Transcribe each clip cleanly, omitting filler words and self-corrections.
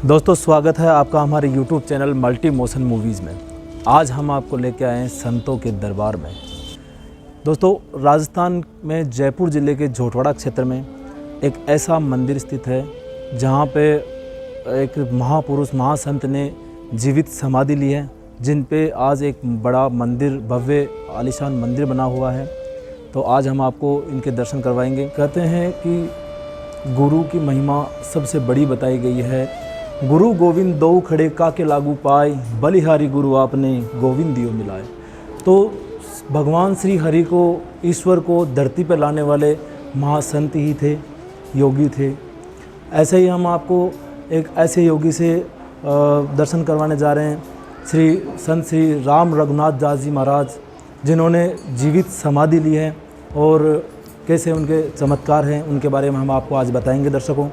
दोस्तों स्वागत है आपका हमारे YouTube channel multi motion movies में। आज हम आपको लेके आए हैं संतों के दरबार में। दोस्तों राजस्थान में जयपुर ज़िले के झोटवाड़ा क्षेत्र में एक ऐसा मंदिर स्थित है जहाँ पे एक महापुरुष महासंत ने जीवित समाधि ली है, जिन पे आज एक बड़ा मंदिर, भव्य आलीशान मंदिर बना हुआ है। तो आज हम आपको इनके दर्शन करवाएंगे। कहते हैं कि गुरु की महिमा सबसे बड़ी बताई गई है। गुरु गोविंद दो खड़े काके लागू पाए, बलिहारी गुरु आपने गोविंद दियो मिलाए। तो भगवान श्री हरि को, ईश्वर को धरती पर लाने वाले महासंत ही थे, योगी थे। ऐसे ही हम आपको एक ऐसे योगी से दर्शन करवाने जा रहे हैं, संत श्री राम रघुनाथ दास जी महाराज, जिन्होंने जीवित समाधि ली है और कैसे उनके चमत्कार हैं, उनके बारे में हम आपको आज बताएंगे दर्शकों।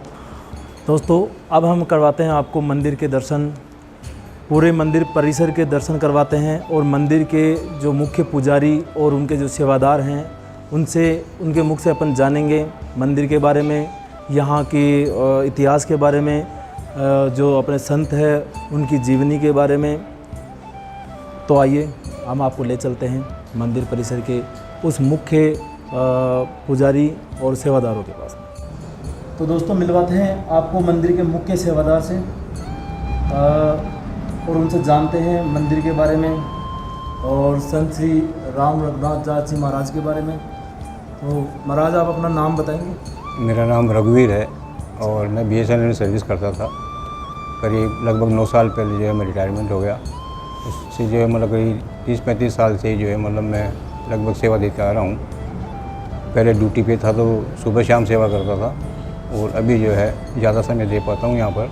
दोस्तों अब हम करवाते हैं आपको मंदिर के दर्शन, पूरे मंदिर परिसर के दर्शन करवाते हैं और मंदिर के जो मुख्य पुजारी और उनके जो सेवादार हैं उनके मुख से अपन जानेंगे मंदिर के बारे में, यहाँ के इतिहास के बारे में, जो अपने संत हैं उनकी जीवनी के बारे में। तो आइए हम आपको ले चलते हैं मंदिर परिसर के उस मुख्य पुजारी और सेवादारों के पास। तो दोस्तों मिलवाते हैं आपको मंदिर के मुख्य सेवादार से और उनसे जानते हैं मंदिर के बारे में और संत श्री राम रघुनाथ दास जी महाराज के बारे में। तो महाराज आप अपना नाम बताएंगे? मेरा नाम रघुवीर है और मैं BSNL में सर्विस करता था। करीब लगभग 9 साल पहले जो है मैं रिटायरमेंट हो गया। उससे जो है मतलब करीब 30-35 साल से जो है मतलब मैं लगभग सेवा देते आ रहा हूँ। पहले ड्यूटी पे था तो सुबह शाम सेवा करता था और अभी जो है ज़्यादा समय दे पाता हूँ यहाँ पर।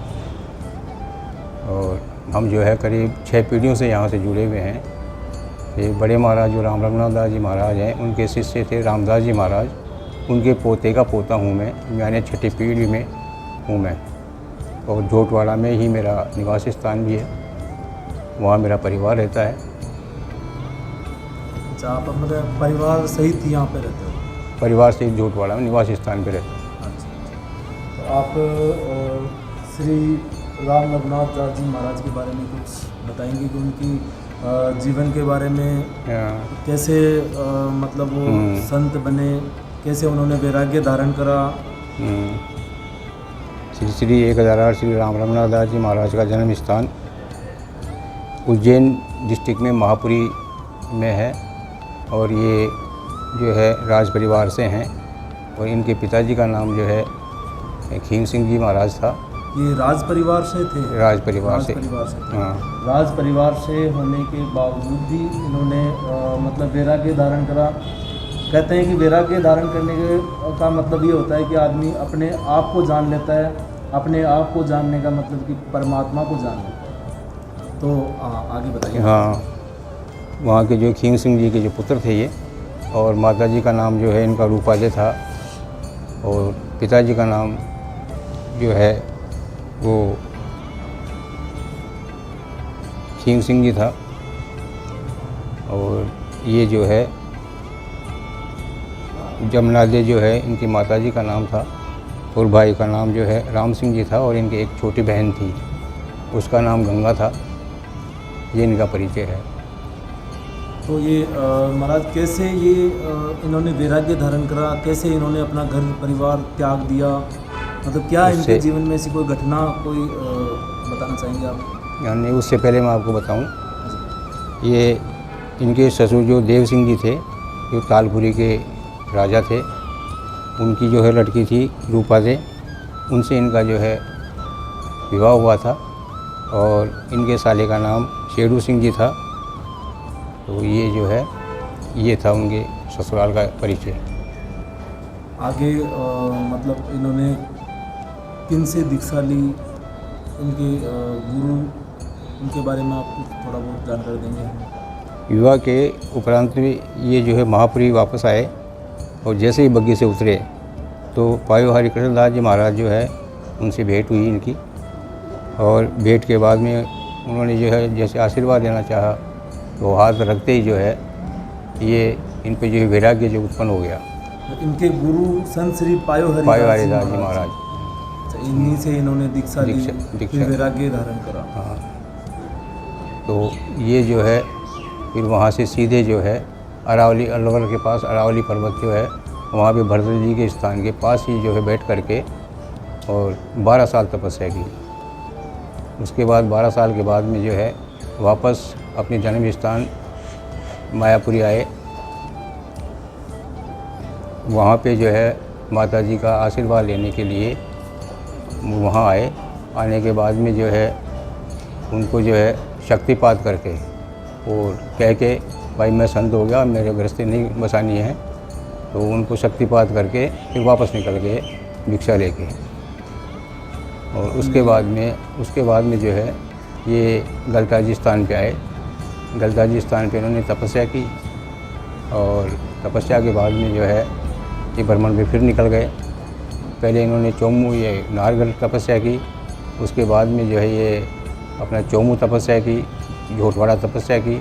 और हम जो है करीब 6 पीढ़ियों से यहाँ से जुड़े हुए हैं। ये बड़े महाराज जो राम रघुनाथ दास जी महाराज हैं, उनके शिष्य थे रामदास जी महाराज, उनके पोते का पोता हूँ मैं, यानी 6ठी पीढ़ी में हूँ मैं। और झोटवाड़ा में ही मेरा निवास स्थान भी है, वहाँ मेरा परिवार रहता है। अच्छा, आप अपने परिवार सहित यहाँ पे रहते हो? परिवार से झोटवाड़ा में निवास स्थान पे रहते हैं। आप श्री राम रघुनाथ दास जी महाराज के बारे में कुछ बताएंगे कि उनकी जीवन के बारे में, कैसे मतलब वो संत बने, कैसे उन्होंने वैराग्य धारण करा? श्री 1008 श्री राम रघुनाथ दास जी महाराज का जन्म स्थान उज्जैन डिस्ट्रिक्ट में महापुरी में है और ये जो है राज परिवार से हैं और इनके पिताजी का नाम जो है खीम सिंह जी महाराज था। ये राज परिवार से थे? राज परिवार से। हाँ, राज परिवार से होने के बावजूद भी इन्होंने मतलब वैराग्य धारण करा। कहते हैं कि वैराग्य धारण करने का मतलब ये होता है कि आदमी अपने आप को जान लेता है। अपने आप को जानने का मतलब कि परमात्मा को जान लेता है। तो आगे बताइए। हाँ, वहाँ के जो खीम सिंह जी के जो पुत्र थे ये, और माता जी का नाम जो है इनका रूपाजय था और पिताजी का नाम जो है वो खीम सिंह जी था। और ये जो है जमनादे जो है इनकी माताजी का नाम था और भाई का नाम जो है राम सिंह जी था और इनकी एक छोटी बहन थी, उसका नाम गंगा था। ये इनका परिचय है। तो ये महाराज कैसे ये इन्होंने वैराग्य धारण करा, कैसे इन्होंने अपना घर परिवार त्याग दिया, मतलब क्या इनके जीवन में ऐसी कोई घटना कोई बताना चाहेंगे आप? यानी उससे पहले मैं आपको बताऊं, ये इनके ससुर जो देव सिंह जी थे, जो तालपुरी के राजा थे, उनकी जो है लड़की थी रूपादे, उनसे इनका जो है विवाह हुआ था और इनके साले का नाम शेरू सिंह जी था। तो ये जो है ये था उनके ससुराल का परिचय। आगे मतलब इन्होंने किन से दीक्षा ली, इनके गुरु, उनके बारे में आप थोड़ा बहुत जानकारी देंगे? विवाह के उपरांत भी ये जो है महापुरी वापस आए और जैसे ही बग्गी से उतरे तो पायो हरि कृष्ण दास जी महाराज जो है उनसे भेंट हुई इनकी। और भेंट के बाद में उन्होंने जो है जैसे आशीर्वाद देना चाहा तो हाथ रखते ही जो है ये इन पे जो है वैराग्य जो उत्पन्न हो गया। इनके गुरु संत श्री पायो हरि दास जी महाराज। अच्छा, इन्हीं से इन्होंने दीक्षा ली, दीक्षा फिर वैराग्य धारण करा। हाँ। तो ये जो है फिर वहाँ से सीधे जो है अरावली, अलवर के पास अरावली पर्वत जो है, वहाँ पे भरत जी के स्थान के पास ही जो है बैठ करके और 12 साल तपस्या की। उसके बाद 12 साल के बाद में जो है वापस अपने जन्म स्थान मायापुरी आए। वहाँ पे जो है माता जी का आशीर्वाद लेने के लिए वहाँ आए। आने के बाद में जो है उनको जो है शक्तिपात करके और कह के भाई मैं संत हो गया, मेरे गृहस्थी नहीं बसानी है, तो उनको शक्तिपात करके फिर वापस निकल गए भिक्षा लेके। और उसके बाद में जो है ये गलताजी स्थान पे आए। गलताजी स्थान पे इन्होंने तपस्या की और तपस्या के बाद में जो है ये भ्रमण पे फिर निकल गए। पहले इन्होंने चोमू ये नारगढ़ तपस्या की, उसके बाद में जो है ये अपना चोमू तपस्या की, झोटवाड़ा तपस्या की,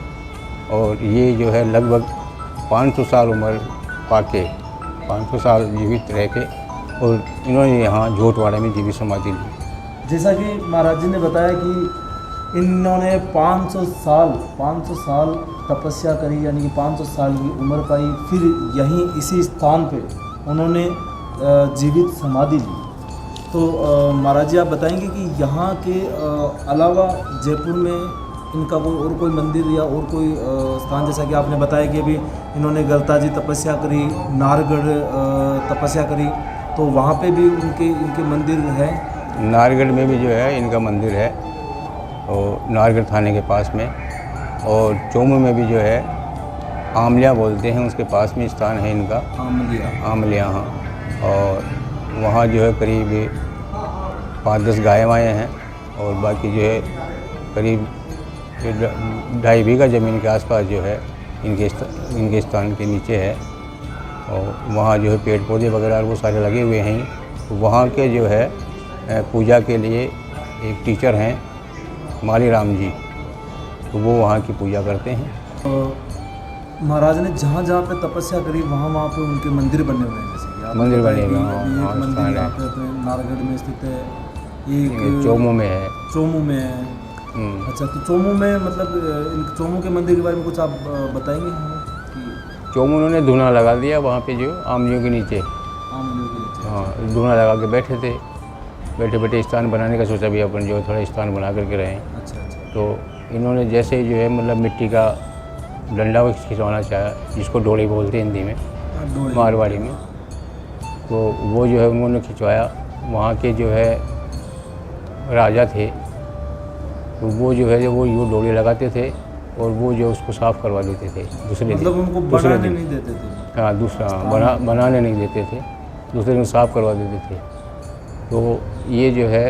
और ये जो है लगभग 500 साल उम्र पाके 500 साल जीवित रह के और इन्होंने यहाँ झोटवाड़ा में जीवित समाधि ली। जैसा कि महाराज जी ने बताया कि इन्होंने 500 साल तपस्या करी, यानी कि 500 साल की उम्र पाई, फिर यहीं इसी स्थान पे उन्होंने जीवित समाधि ली। तो महाराज जी आप बताएंगे कि यहाँ के अलावा जयपुर में इनका और कोई मंदिर या और कोई स्थान, जैसा कि आपने बताया कि अभी इन्होंने गलताजी तपस्या करी, नारगढ़ तपस्या करी, तो वहाँ पे भी इनके मंदिर है? नारगढ़ में भी जो है इनका मंदिर है और नारगढ़ थाने के पास में, और चोमू में भी जो है आमलिया बोलते हैं, उसके पास में स्थान है इनका आमलिया। हाँ। और वहाँ जो है करीब 5-10 गायें वाएँ हैं और बाकी जो है करीब 2.5 बीघा ज़मीन के आसपास जो है इनके स्थान के नीचे है। और वहाँ जो है पेड़ पौधे वगैरह वो सारे लगे हुए हैं। तो वहाँ के जो है पूजा के लिए एक टीचर हैं माली राम जी, तो वो वहाँ की पूजा करते हैं। महाराज ने जहाँ जहाँ पे तपस्या करी वहाँ पे उनके मंदिर बने हुए हैं, जैसे कि आप मंदिर बने हुए हैं। एक मंदिर यहाँ पे नारगढ़ में स्थित है, एक चोमू में है। चोमू में है। अच्छा, तो चोमू में मतलब इन चोमू के मंदिर के बारे में कुछ आप बताएंगे हमें कि? चोमू उन्होंने धूना लगा दिया वहाँ पे जो आमलियों के नीचे। आमलियों के नीचे? हाँ, धूना लगा के बैठे थे, बैठे बैठे स्थान बनाने का सोचा भी अपन जो है थोड़ा स्थान बना करके रहें। अच्छा। तो इन्होंने जैसे जो है मतलब मिट्टी का डंडा खिंचवाना चाहा, जिसको डोली बोलते हैं हिंदी में, मारवाड़ी में, तो वो जो है उन्होंने खिंचवाया। वहाँ के जो है राजा थे, तो वो जो है जो वो यूँ डोली लगाते थे और वो जो उसको साफ़ करवा देते थे दूसरे दिन। मतलब उनको बनाने नहीं देते थे? हाँ, बनाने नहीं देते थे, दूसरे दिन साफ़ करवा देते थे। तो ये जो है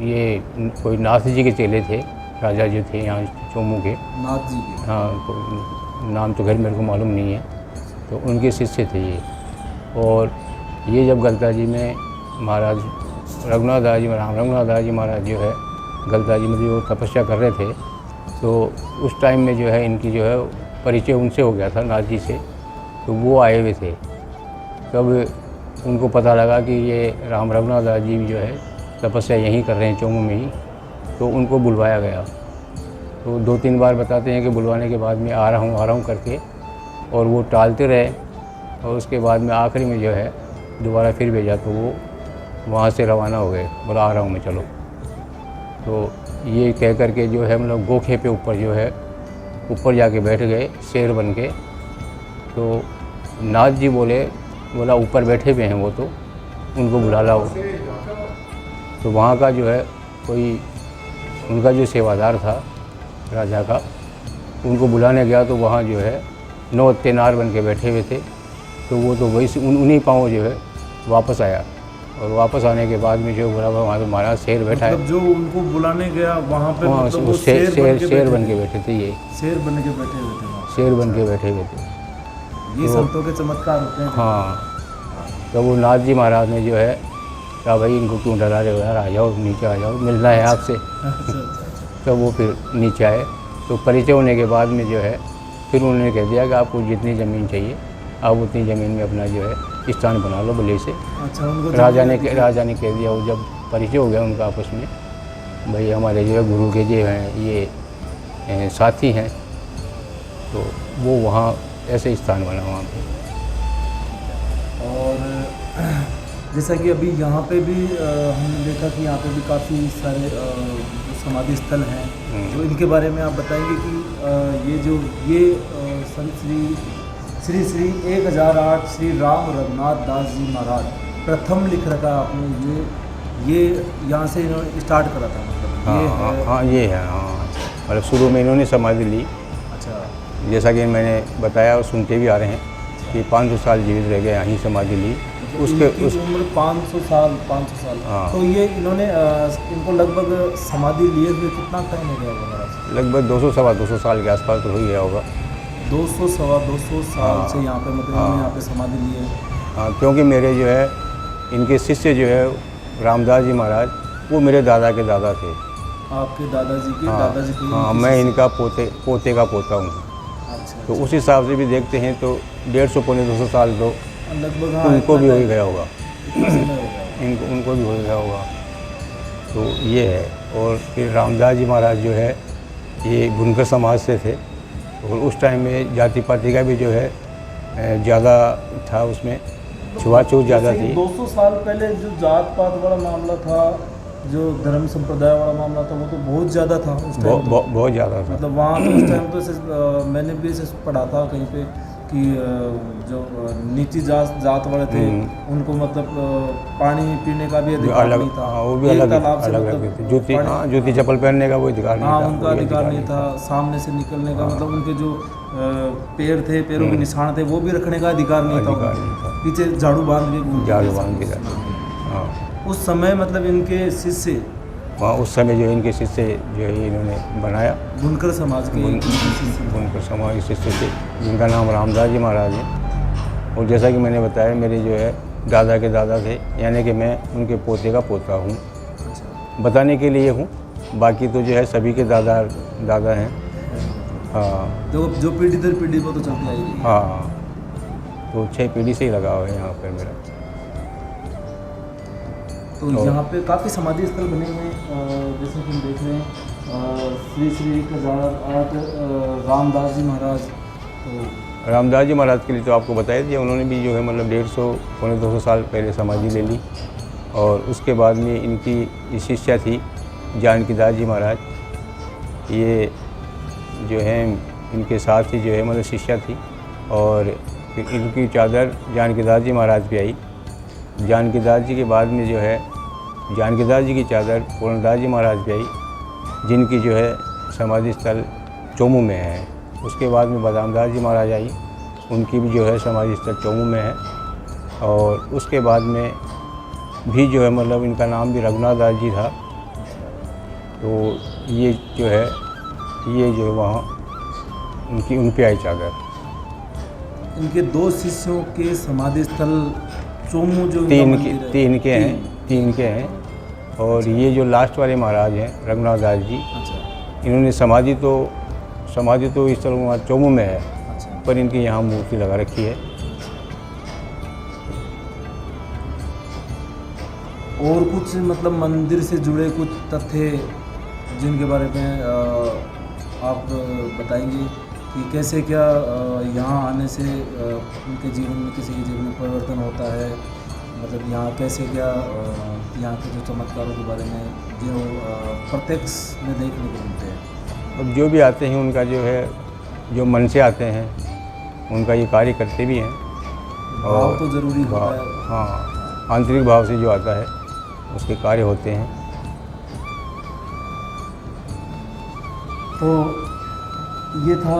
ये कोई नाथ जी के चेले थे, राजा जो थे यहाँ चोमू के, नाथ जी के? हाँ, नाम तो घर मेरे को मालूम नहीं है। तो उनके शिष्य थे ये। और ये जब गलताजी में महाराज रघुनाथ दास जी महाराज जो है गलताजी में जो तपस्या कर रहे थे, तो उस टाइम में जो है इनकी जो है परिचय उनसे हो गया था, नाथ जी से। तो वो आए हुए थे, तब उनको पता लगा कि ये राम रघुनाथ दास जी जो है तपस्या यहीं कर रहे हैं चोमू में ही, तो उनको बुलवाया गया। तो 2-3 बार बताते हैं कि बुलवाने के बाद में आ रहा हूँ करके, और वो टालते रहे। और उसके बाद में आखिरी में जो है दोबारा फिर भेजा, तो वो वहाँ से रवाना हो गए, बोला आ रहा हूँ मैं, चलो। तो ये कह कर के जो है मतलब गोखे पे ऊपर जो है ऊपर जाके बैठ गए शेर बन के। तो नाथ जी बोला ऊपर बैठे हुए हैं वो, तो उनको बुला लाओ। तो वहाँ का जो है कोई उनका जो सेवादार था राजा का, उनको बुलाने गया, तो वहाँ जो है 9 तेनार बन के बैठे हुए थे। तो वो तो वही से उन्हीं पाँव जो है वापस आया, और वापस आने के बाद में जो बोला वहाँ तो महाराज शेर बैठा है। मतलब जो उनको बुलाने गया वहाँ पे वहाँ मतलब वो शेर बन के बैठे थे। ये शेर बन के बैठे हुए थे वहाँ। शेर बन के बैठे हुए थे। ये संतों के चमत्कार होते हैं। हाँ। तो वो नाथ जी महाराज ने जो है कहा भाई इनको क्यों डरा रहे हो यार, आ जाओ नीचे आ जाओ, मिलना है आपसे। तो वो फिर नीचे आए। तो परिचय होने के बाद में जो है फिर उन्होंने कह दिया कि आपको जितनी ज़मीन चाहिए आप उतनी ज़मीन में अपना जो है स्थान बना लो भले से। अच्छा, उनको राजा ने कह दिया, वो जब परिचय हो गया उनका आपस में, भाई हमारे जो है गुरु के जो हैं ये साथी हैं, तो वो वहाँ ऐसे स्थान बना वहाँ पे। और जैसा कि अभी यहाँ पे भी हमने देखा कि यहाँ पे भी काफ़ी सारे समाधि स्थल हैं, तो इनके बारे में आप बताएंगे कि ये संत श्री श्री 1008 श्री राम रघुनाथ दास जी महाराज प्रथम लिख रखा आपने, ये यहाँ से इन्होंने स्टार्ट करा था, मतलब हाँ ये है, हाँ मतलब शुरू में इन्होंने समाधि ली। अच्छा, जैसा कि मैंने बताया और सुनते भी आ रहे हैं कि 500 साल जीवित रह गए, यहीं समाधि ली। उसके उम्र 500 साल। हाँ। तो ये इन्होंने इनको लगभग समाधि लिए हुए कितना टाइम हो गया होगा? लगभग 200 सवा 200 साल के आसपास तो हो ही गया होगा। 200 सवा 200 साल से यहाँ पे मतलब इन्होंने यहाँ पे समाधि ली है। हाँ, क्योंकि मेरे जो है इनके शिष्य जो है रामदास जी महाराज, वो मेरे दादा के दादा थे। आपके दादाजी के हाँ, दादाजी के? हाँ, मैं इनका पोते का पोता हूँ। अच्छा, तो उस हिसाब से भी देखते हैं तो 150 पौने 200 साल तो लगभग उनको भी हो ही गया होगा, इतना समय हो गया। उनको भी हो गया होगा। तो ये है। और फिर रामदास जी महाराज जो है ये बुनकर समाज से थे, और उस टाइम में जाति पाति का भी जो है ज़्यादा था, उसमें छुआछूत ज़्यादा थी। 200 साल पहले जो जात पात वाला मामला था, जो धर्म संप्रदाय वाला मामला था, वो तो बहुत ज़्यादा था उस टाइम। बहुत ज़्यादा था, मतलब वहाँ तो उस टाइम तो मैंने भी इसे पढ़ा था कहीं पे कि जो नीची जात वाले थे उनको मतलब पानी पीने का भी अधिकार नहीं था। वो भी अलग थे। जूती चप्पल पहनने का वो अधिकार नहीं था। उनका अधिकार नहीं था। सामने से निकलने का मतलब उनके जो पैर थे, पैरों के निशान थे, वो भी रखने का अधिकार नहीं था। पीछे झाड़ू बांध के उस समय मतलब इनके शिष्य, वहाँ उस समय जो इनके शिष्य जो है इन्होंने बनाया, बुनकर समाज के बुनकर समाज के शिष्य थे, जिनका नाम रामदास जी महाराज है। और जैसा कि मैंने बताया, मेरे जो है दादा के दादा थे, यानी कि मैं उनके पोते का पोता हूँ। बताने के लिए हूँ, बाकी तो जो है सभी के दादा हैं। हाँ, जो पीढ़ी दर पीढ़ी को तो चलती आई रही। हाँ, तो 6 पीढ़ी से ही लगा हुआ है यहाँ पर मेरा। तो यहाँ पे काफ़ी समाधि स्थल बने हुए हैं, जैसे कि हम देख रहे हैं श्री श्री 1008 रामदास जी महाराज। तो रामदास जी महाराज के लिए तो आपको बताया दिया, उन्होंने भी जो है मतलब 150 पौने 200 साल पहले समाधि ले ली। और उसके बाद में इनकी शिष्या थी जानकीदास जी महाराज, ये जो है इनके साथ ही जो है मतलब शिष्या थी। और फिर इनकी चादर जानकीदास जी महाराज पे आई। जानकीदास जी के बाद में जो है जानकीदास जी की चादर पूर्णदास जी महाराज पे आई, जिनकी जो है समाधि स्थल चोमू में है। उसके बाद में बदामदास जी महाराज आई, उनकी भी जो है समाधि स्थल चोमू में है। और उसके बाद में भी जो है मतलब इनका नाम भी रघुनाथ दास जी था। तो ये जो है वहाँ उन पे आई चादर। इनके 2 शिष्यों के समाधि स्थल चोमू जो 3 के हैं। और ये जो लास्ट वाले महाराज हैं रघुनाथ दास जी, अच्छा, इन्होंने समाधि तो इस तरह चोमू में है। अच्छा, पर इनकी यहाँ मूर्ति लगा रखी है। और कुछ मतलब मंदिर से जुड़े कुछ तथ्य जिनके बारे में आप बताएंगे कि कैसे क्या यहाँ आने से उनके जीवन में, किसी के जीवन में परिवर्तन होता है, मतलब यहाँ कैसे क्या यहाँ के जो चमत्कारों के बारे में जो प्रत्यक्ष में देखने को मिलते हैं। अब जो भी आते हैं उनका जो है जो मन से आते हैं उनका ये कार्य करते भी हैं। भाव तो ज़रूरी होता है। हाँ, आंतरिक भाव से जो आता है उसके कार्य होते हैं। तो ये था,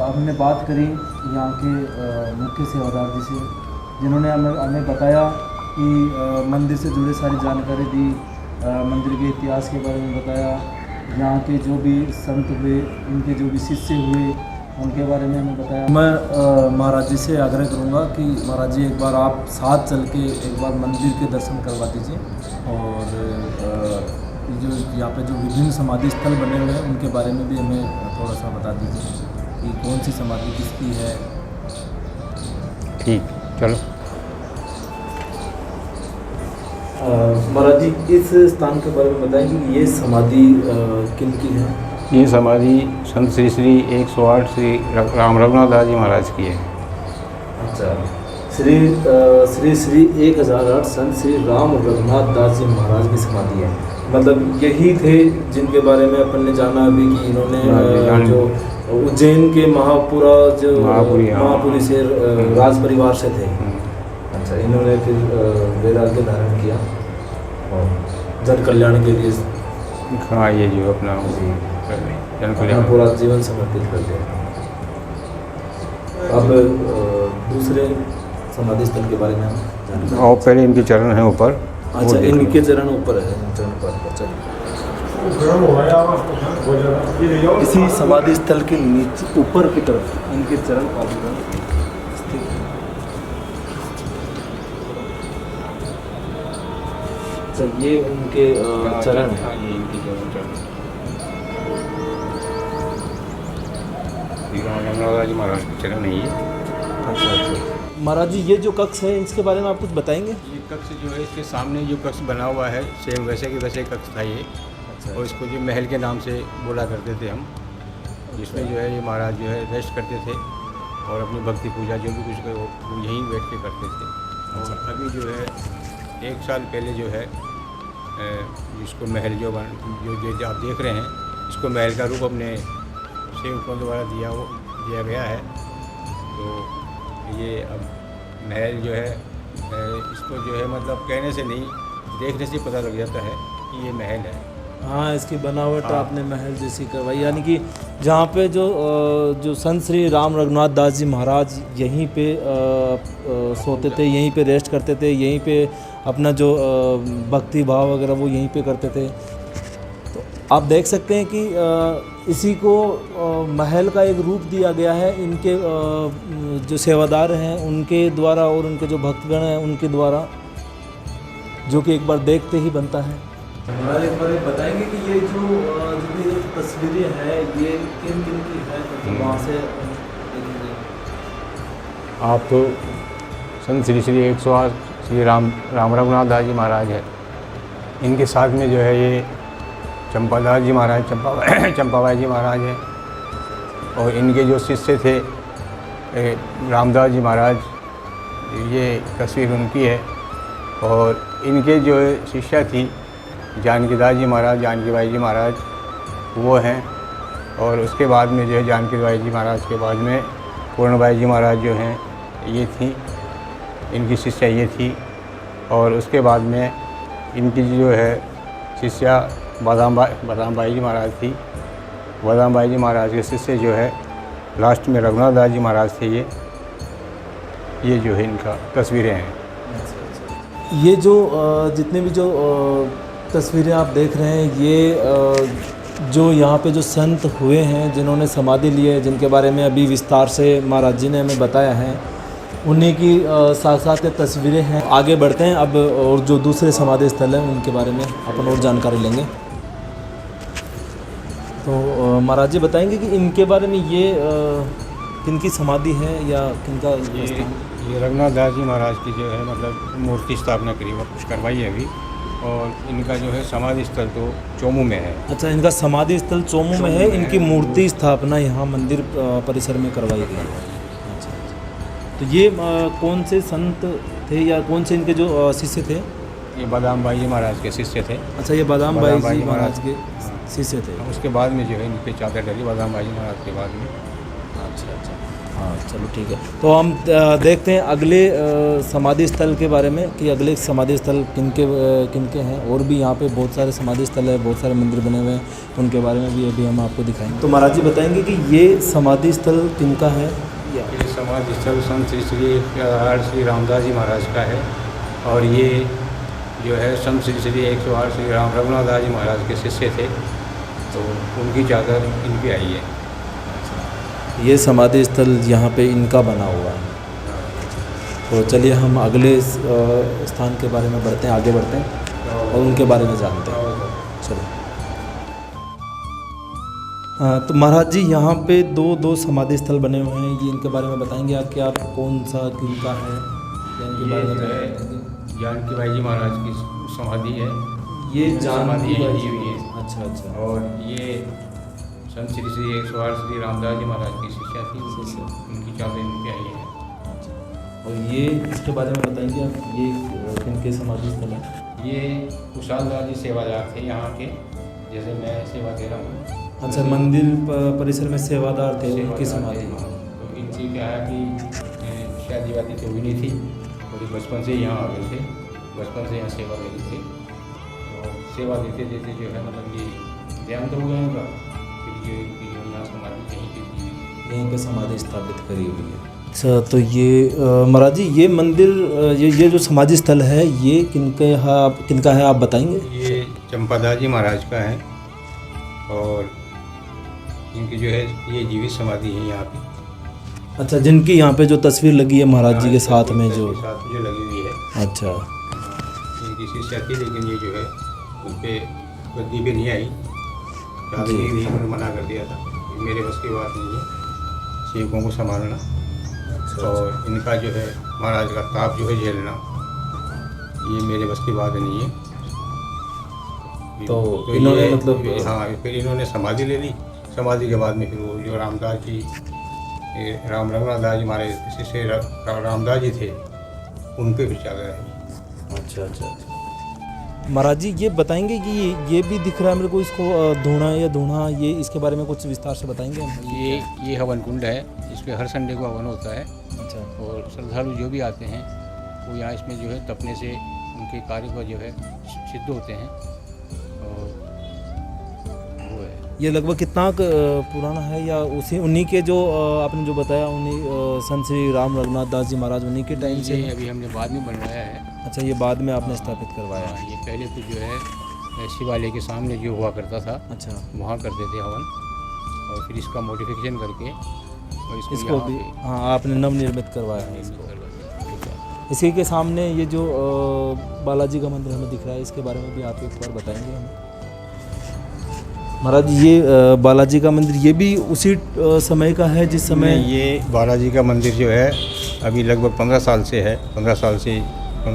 हमने बात करी यहाँ के मुख्य सेवादार जी से, जिन्होंने हमें बताया कि मंदिर से जुड़े सारी जानकारी दी, मंदिर के इतिहास के बारे में बताया, यहाँ के जो भी संत हुए, इनके जो भी शिष्य हुए, उनके बारे में हमें बताया। मैं महाराज जी से आग्रह करूँगा कि महाराज जी एक बार आप साथ चल के एक बार मंदिर के दर्शन करवा दीजिए, और जो यहाँ पे जो विभिन्न समाधि स्थल बने हुए हैं उनके बारे में भी हमें थोड़ा सा बता दीजिए कि कौन सी समाधि किसकी है। ठीक, चलो। महाराज जी इस स्थान के बारे में बताएंगे कि ये समाधि किन की है? ये समाधि संत श्री श्री 108 श्री राम रघुनाथ दास जी महाराज की है। अच्छा, श्री श्री 1008 संत श्री राम रघुनाथ दास जी महाराज की समाधि है। मतलब यही थे जिनके बारे में अपन ने जाना अभी कि इन्होंने जो उज्जैन के महापुरी से राज परिवार से थे। अच्छा, इन्होंने फिर वैराग्य धारण किया और जन कल्याण के लिए हाँ ये जो अपना जन कल्याण पूरा जीवन समर्पित कर दिया। अब दूसरे समाधि स्थल के बारे में हम जानेंगे। और पहले इनके चरण हैं ऊपर। अच्छा, इनके चरण ऊपर है, चरण पर चलिए। इसी समाधि स्थल के नीचे ऊपर की तरफ इनके चरण पादुका स्थित है। अच्छा, ये उनके चरण है। ये इनके चरण रघुनाथ जी महाराज के चरण है ये। अच्छा अच्छा महाराज जी, ये जो कक्ष है इसके बारे में आप कुछ बताएंगे? ये कक्ष जो है इसके सामने जो कक्ष बना हुआ है सेम वैसे के वैसे कक्ष था ये। अच्छा, और इसको जो महल के नाम से बोला करते थे हम, जिसमें जो है ये महाराज जो है रेस्ट करते थे और अपनी भक्ति पूजा जो भी कुछ वो यहीं बैठ के करते थे। और अभी जो है 1 साल पहले जो है जिसको महल जो आप देख रहे हैं, इसको महल का रूप अपने सेवकों द्वारा दिया गया है। तो ये अब महल जो है इसको जो है मतलब कहने से नहीं, देखने से पता लग जाता है कि ये महल है। हाँ, इसकी बनावट आपने महल जैसी करवाई, यानी कि जहाँ पे जो संत श्री राम रघुनाथ दास जी महाराज यहीं पे सोते थे, यहीं पे रेस्ट करते थे, यहीं पे अपना जो भक्ति भाव वगैरह वो यहीं पे करते थे। तो आप देख सकते हैं कि इसी को महल का एक रूप दिया गया है इनके जो सेवादार हैं उनके द्वारा और उनके जो भक्तगण हैं उनके द्वारा, जो कि एक बार देखते ही बनता है। हमारे एक बार बताएंगे कि ये जो जितनी तस्वीरें हैं ये किन किन की है, मतलब वहाँ से आप तो संत श्री श्री 108 श्री राम रघुनाथ दास जी महाराज है। इनके साथ में जो है ये चंपादास जी महाराज, चंपाबाई जी महाराज हैं। और इनके जो शिष्य थे रामदास जी महाराज, ये तस्वीर उनकी है। और इनके जो शिष्या थी जानकीदास जी महाराज, जानकीबाई जी महाराज वो हैं। और उसके बाद में जो है जानकीबाई जी महाराज के बाद में पूर्णबाई जी महाराज जो हैं ये थी, इनकी शिष्या ये थी। और उसके बाद में इनकी जो है शिष्या बादामबाई जी महाराज थी। बादामबाई जी महाराज के शिष्य जो है लास्ट में रघुनाथ दास जी महाराज थे। ये जो है इनका तस्वीरें हैं। ये जो जितने भी जो तस्वीरें आप देख रहे हैं, ये जो यहाँ पे जो संत हुए हैं जिन्होंने समाधि ली है, जिनके बारे में अभी विस्तार से महाराज जी ने हमें बताया है, उन्हीं की साथ साथ तस्वीरें हैं। आगे बढ़ते हैं अब, और जो दूसरे समाधि स्थल हैं उनके बारे में अपन और जानकारी लेंगे। तो महाराज जी बताएंगे कि इनके बारे में ये किनकी समाधि है या किनका? ये रघुनाथ दास जी महाराज की जो है मतलब मूर्ति स्थापना करीब कुछ करवाई है अभी। और इनका जो है समाधि स्थल तो चोमू में है। अच्छा, इनका समाधि स्थल चोमू में है, इनकी मूर्ति स्थापना यहाँ मंदिर परिसर में करवाई गई है। अच्छा, तो ये कौन से संत थे या कौन से इनके जो शिष्य थे? ये बादामबाई जी महाराज के शिष्य थे। अच्छा, ये बादामबाई जी महाराज के शिष्य थे। उसके बाद में जो है इनके चादर डली बादामबाई जी महाराज के बाद में। अच्छा अच्छा, हाँ चलो ठीक है। तो हम देखते हैं अगले समाधि स्थल के बारे में कि अगले समाधि स्थल किनके हैं। और भी यहाँ पे बहुत सारे समाधि स्थल है, बहुत सारे मंदिर बने हुए हैं, उनके बारे में भी अभी हम आपको दिखाएंगे। तो महाराज जी बताएंगे कि ये समाधि स्थल किनका है? ये समाधि स्थल संत श्री श्री रामदास जी महाराज का है। और ये जो है संत श्री श्री 108 श्री रघुनाथ दास जी महाराज के शिष्य थे, तो उनकी चादर इन पे आई है। ये समाधि स्थल यहाँ पे इनका बना हुआ है। तो चलिए हम अगले स्थान के बारे में बढ़ते हैं, आगे बढ़ते हैं और उनके बारे में जानते हैं। चलो। तो महाराज जी यहाँ पे दो समाधि स्थल बने हुए हैं, ये इनके बारे में बताएंगे आप कि आप कौन सा किनका है या इनके बारे में? जानकीबाई जी महाराज की समाधि है। ये समाधि जानकी है बाई ये जी। भी है। अच्छा अच्छा। और ये संत श्री श्री 108 श्री रामदास जी महाराज की शिष्या थी, शिष्या। उनकी चादर इन पे आई है। और ये इसके बारे में बताएंगे आप, ये किनके समाधि स्थल है? ये कुशाल दास जी सेवादार थे यहाँ के, जैसे मैं सेवा दे रहा हूँ। अच्छा, मंदिर परिसर में सेवादार थे, उनकी सेवादार समाधि। थे, हाँ। तो इनसे क्या है कि शादी वादी तो हुई नहीं थी, और ये बचपन से ही यहाँ आ गए थे, बचपन से यहाँ सेवा दे रहे थे। और सेवा देते देते जो है मतलब ये ध्यान तो हो गया उनका, फिर जो इनकी जो यहाँ समाधि कहीं की थी, यहीं पे समाधि स्थापित करी हुई है। अच्छा, तो ये महाराज जी, ये मंदिर, ये जो समाधि स्थल है, ये किनका है आप बताएंगे? ये चंपादास जी महाराज का है, और इनकी जो है ये जीवित समाधि है यहाँ पे। अच्छा, जिनकी यहाँ पे जो तस्वीर लगी है महाराज जी के साथ में जो लगी हुई है। अच्छा, इनकी शिष्या थी, लेकिन ये जो है उन पर गद्दी पे नहीं आई, शादी जी। भी उन्होंने मना कर दिया था, मेरे बस की बात नहीं है सेवकों को संभालना। और इनका जो है महाराज का ताप जो है झेलना, ये मेरे बस की बात नहीं है। तो इन्होंने ये- मतलब- हाँ, फिर इन्होंने समाधि ले ली। समाधि के बाद में फिर वो जो रामदास जी, राम रघुनाथ दास जी हमारे शिष्य रामदास जी थे, उन पे फिर चादर आई। अच्छा अच्छा अच्छा। महाराज जी, ये बताएंगे कि ये भी दिख रहा है मेरे को, इसको धूणा या धूणा, ये इसके बारे में कुछ विस्तार से बताएंगे हम? ये हवन कुंड है, इस पर हर संडे को हवन होता है। अच्छा। और श्रद्धालु जो भी आते हैं वो यहाँ इसमें जो है तपने से उनके कार्य को जो है सिद्ध होते हैं। और वो है, ये लगभग कितना पुराना है, या उसी उन्हीं के जो आपने जो बताया, उन्हीं संत श्री राम रघुनाथ दास जी महाराज उन्हीं के टाइम से? ये अभी हमने बाद में बनवाया है। अच्छा, ये बाद में आपने स्थापित करवाया है? ये पहले तो जो है शिवालय के सामने जो हुआ करता था, अच्छा, वहाँ करते थे हवन, और फिर इसका मॉडिफिकेशन करके और इसको यहाँ भी पे हाँ आपने नवनिर्मित करवाया है इसको। करवाते इसी के सामने ये जो बालाजी का मंदिर हमें दिख रहा है, इसके बारे में भी आप एक बार बताएंगे हमें? महाराज, ये बालाजी का मंदिर, ये भी उसी समय का है जिस समय? ये बालाजी का मंदिर जो है अभी लगभग 15 साल से है, 15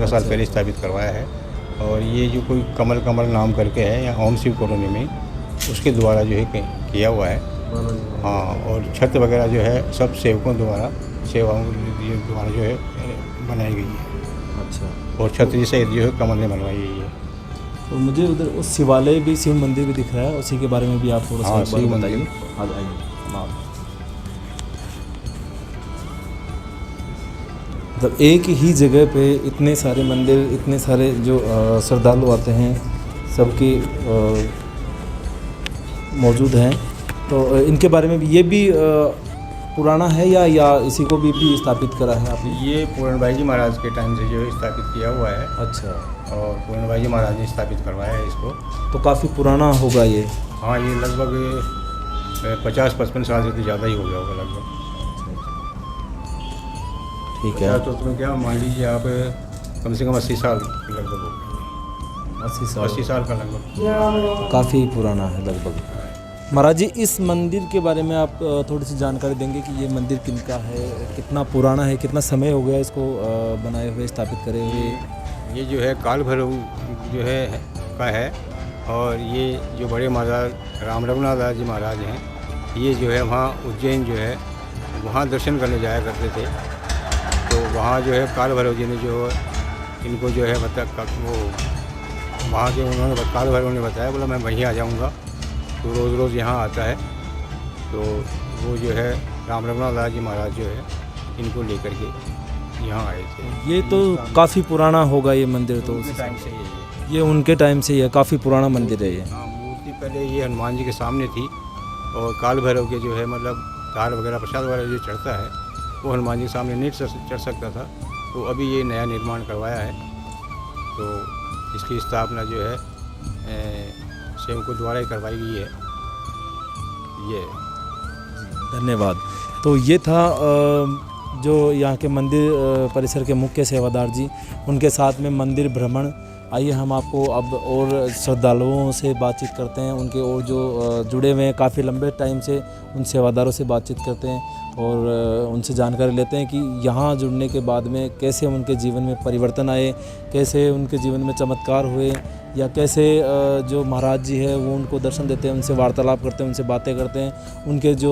साल पहले स्थापित करवाया है। और ये जो कोई कमल नाम करके है यहाँ ओम शिव कॉलोनी में, उसके द्वारा जो है किया हुआ है। हाँ, और छत वगैरह जो है सब सेवकों द्वारा, सेवाओं द्वारा जो है बनाई गई है। अच्छा। और छतरी से जो है कमल ने बनवाई गई है। और मुझे उधर उस शिवालय भी, शिव मंदिर भी दिख रहा है, उसी के बारे में भी आप थोड़ा सा हाँ, एक बार शिव बताइए। मंदिर। आ जाइए। हाँ, मतलब एक ही जगह पे इतने सारे मंदिर, इतने सारे जो श्रद्धालु आते हैं, सबकी मौजूद हैं। तो इनके बारे में भी, ये भी पुराना है या इसी को भी स्थापित करा है आपने? ये पूरण भाई जी महाराज के टाइम से जो है स्थापित किया हुआ है, अच्छा, और पूरण भाई जी महाराज ने स्थापित करवाया है इसको। तो काफ़ी पुराना होगा ये? हाँ, ये लगभग 50-55 साल से तो ज़्यादा ही हो गया होगा लगभग। ठीक है। तो तुम्हें क्या मान लीजिए आप, कम से कम 80 साल लगभग हो गया। 80 साल का लगभग। काफ़ी पुराना है लगभग। महाराज जी, इस मंदिर के बारे में आप थोड़ी सी जानकारी देंगे कि ये मंदिर किनका है, कितना पुराना है, कितना समय हो गया इसको बनाए हुए, स्थापित करे हुए? ये जो है काल भैरव जो है का है, और ये जो बड़े महाराज राम रघुनाथ दास जी महाराज हैं, ये जो है वहाँ उज्जैन जो है वहाँ दर्शन करने जाया करते थे। तो वहाँ जो है काल भैरव जी ने जो इनको जो है वो वहाँ के उन्होंने काल भैरव ने बताया, बोला मैं वहीं आ जाऊँगा, तो रोज़ यहाँ आता है। तो वो जो है राम रघुनाथ दास जी महाराज जो है इनको लेकर के यहाँ आए थे। ये तो काफ़ी पुराना होगा ये मंदिर, तो उनके टाइम से ही ये उनके टाइम से ही है, काफ़ी पुराना मंदिर है ये। हाँ, मूर्ति पहले ये हनुमान जी के सामने थी, और काल भैरव के जो है मतलब दाल वगैरह प्रसाद वगैरह जो चढ़ता है वो हनुमान जी के सामने नहीं चढ़ सकता था। तो अभी ये नया निर्माण करवाया है, तो इसकी स्थापना जो है सेवकों द्वारा ही करवाई गई है। ये धन्यवाद। तो ये था जो यहाँ के मंदिर परिसर के मुख्य सेवादार जी, उनके साथ में मंदिर भ्रमण आइए हम आपको अब और श्रद्धालुओं से बातचीत करते हैं, उनके और जो जुड़े हुए हैं काफ़ी लंबे टाइम से, उन सेवादारों से बातचीत करते हैं और उनसे जानकारी लेते हैं कि यहाँ जुड़ने के बाद में कैसे उनके जीवन में परिवर्तन आए, कैसे उनके जीवन में चमत्कार हुए, या कैसे जो महाराज जी है वो उनको दर्शन देते हैं, उनसे वार्तालाप करते हैं, उनसे बातें करते हैं, उनके जो